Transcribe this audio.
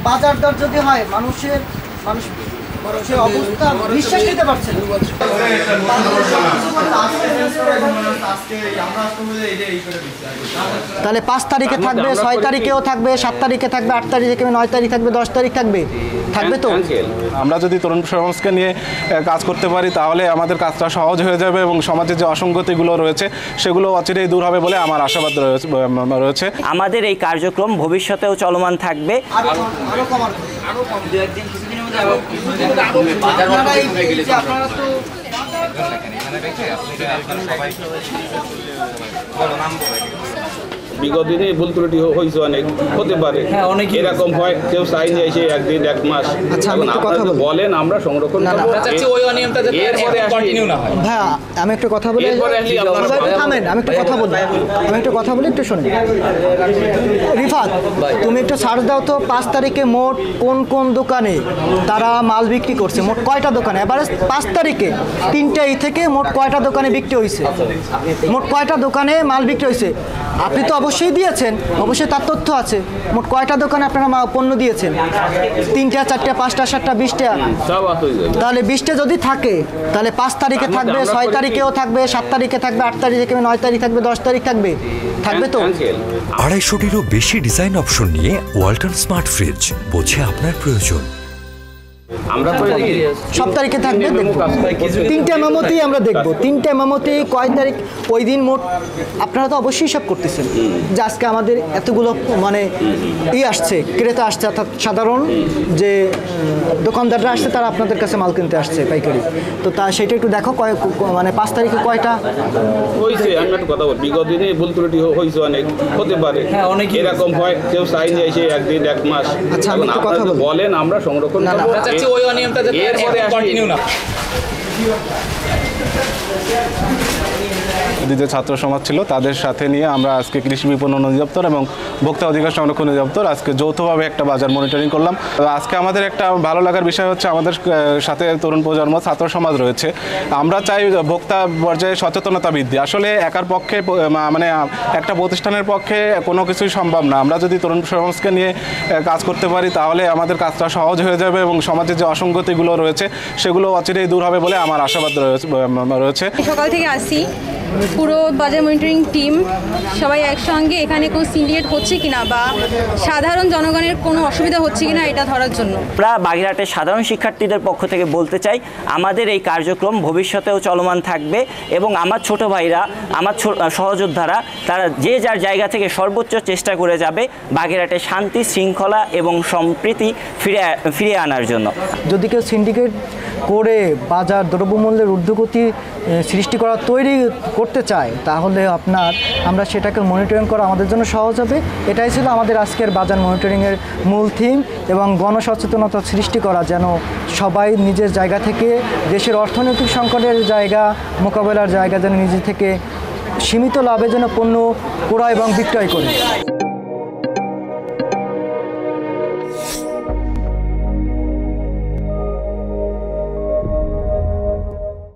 বাজার দর যদি হয় মানুষ অবস্থা বিশ্বাস নিতে পারছে না। তাহলে 5 তারিখে থাকবে, 6 তারিখেও থাকবে, 7 তারিখে থাকবে, 8 তারিখে থাকবে, 9 তারিখ থাকবে, 10 তারিখ থাকবে তো। আমরা যদি তরুণ সমাজকে নিয়ে কাজ করতে পারি তাহলে আমাদের কাজটা সহজ হয়ে যাবে এবং সমাজের যে অসঙ্গতিগুলো রয়েছে সেগুলো অচিরেই দূর হবে বলে আমার আশাবাদ রয়েছে। আমাদের এই কার্যক্রম ভবিষ্যতেও চলমান থাকবে। বিগত দিনে ভুল ত্রুটি হয়েছে, অনেক হতে পারে, এরকম হয়, কেউ চাই নিয়ে এসে একদিন এক মাস বলেন আমরা সংরক্ষণ করব। ভাই আমি একটু কথা বলি, আমি একটু কথা বলি, একটু শোনেন। রিফাত, তুমি একটু সার্চ দাও তো 5 তারিখে মোট কোন কোন দোকানে তারা মাল বিক্রি করছে, মোট কয়টা দোকানে। এবারে 5 তারিখে 3টাই থেকে মোট কয়টা দোকানে বিক্রি হয়েছে, মোট কয়টা দোকানে মাল বিক্রি হয়েছে। আপনি তো অবশ্যই দিয়েছেন, অবশ্যই তার তথ্য আছে। মোট কয়টা দোকানে আপনারা পণ্য দিয়েছেন? 3টা, 4টা, 5টা, 7টা, 20টা। তাহলে 20টা যদি থাকে তাহলে 5 তারিখে থাকবে, 6 তারিখেও থাকবে, 7 তারিখে থাকবে, 8 তারিখে থাকবে, 9 তারিখ থাকবে, 10 তারিখ থাকবে তো। 250টিরও বেশি ডিজাইন অপশন নিয়ে ওয়ালটন স্মার্ট ফ্রিজ, বোঝে আপনার প্রয়োজন। আমরা সব তারিখে থাকবে, দেখবো 3টে মেমোতেই আমরা দেখবো 3টে মেমোতে কয় তারিখ ওই দিন মোট। আপনারা তো অবশ্যই হিসাব করতেছেন যে আজকে আমাদের এতগুলো মানে আসছে, ক্রেতা আসছে, অর্থাৎ সাধারণ যে দোকানদাররা আসছে তারা আপনাদের কাছে মাল কিনতে আসছে পাইকারি। তো সেটা একটু দেখো মানে 5 তারিখে কয়টা হয়েছে। আমি একটা কথা বলি, বিগত দিনে ভুল ত্রুটি হয়েছে, অনেক হতে পারে, এরকম হয়, কেউ চাই নিয়ে এসে একদিন এক মাস। আচ্ছা আমি একটু কথা বলেন আমরা সংরক্ষণ করব। যে ছাত্র সমাজ ছিল তাদের সাথে নিয়ে আমরা আজকে কৃষি বিপণন অধিদপ্তর এবং ভোক্তা অধিকার সংরক্ষণ অধিদপ্তর আজকে যৌথভাবে একটা বাজার মনিটরিং করলাম। আজকে আমাদের একটা ভালো লাগার বিষয় হচ্ছে আমাদের সাথে তরুণ প্রজন্ম, ছাত্র সমাজ রয়েছে। আমরা চাই ভোক্তা পর্যায়ে সচেতনতা বৃদ্ধি। আসলে একার পক্ষে মানে একটা প্রতিষ্ঠানের পক্ষে কোনো কিছুই সম্ভব না। আমরা যদি তরুণ সমাজকে নিয়ে কাজ করতে পারি তাহলে আমাদের কাজটা সহজ হয়ে যাবে এবং সমাজের যে অসঙ্গতিগুলো রয়েছে সেগুলো অচিরেই দূর হবে বলে আমার আশাবাদ রয়েছে। সকাল থেকে আসি, পুরো বাজার মনিটরিং টিম সবাই একসঙ্গে এখানে কোনো সিন্ডিকেট হচ্ছে কিনা বা সাধারণ জনগণের কোনো অসুবিধা হচ্ছে কিনা এটা ধরার জন্য। আমরা বাগেরহাটের সাধারণ শিক্ষার্থীদের পক্ষ থেকে বলতে চাই আমাদের এই কার্যক্রম ভবিষ্যতেও চলমান থাকবে এবং আমার ছোট ভাইরা, আমার সহযোদ্ধারা তারা যে যার জায়গা থেকে সর্বোচ্চ চেষ্টা করে যাবে বাগেরহাটে শান্তি, শৃঙ্খলা এবং সম্প্রীতি ফিরিয়ে আনার জন্য। যদি কেউ সিন্ডিকেট করে বাজার দ্রব্যমূল্যের ঊর্ধ্বগতি সৃষ্টি করা তৈরি করতে চায় তাহলে আমরা সেটাকে মনিটরিং করা আমাদের জন্য সহজ হবে। এটাই ছিল আমাদের আজকের বাজার মনিটরিংয়ের মূল থিম এবং গণসচেতনতা সৃষ্টি করা, যেন সবাই নিজের জায়গা থেকে দেশের অর্থনৈতিক সংকটের জায়গা মোকাবেলার জায়গা যেন নিজে থেকে সীমিত লাভের জন্য পণ্য ক্রয় এবং বিক্রয় করে।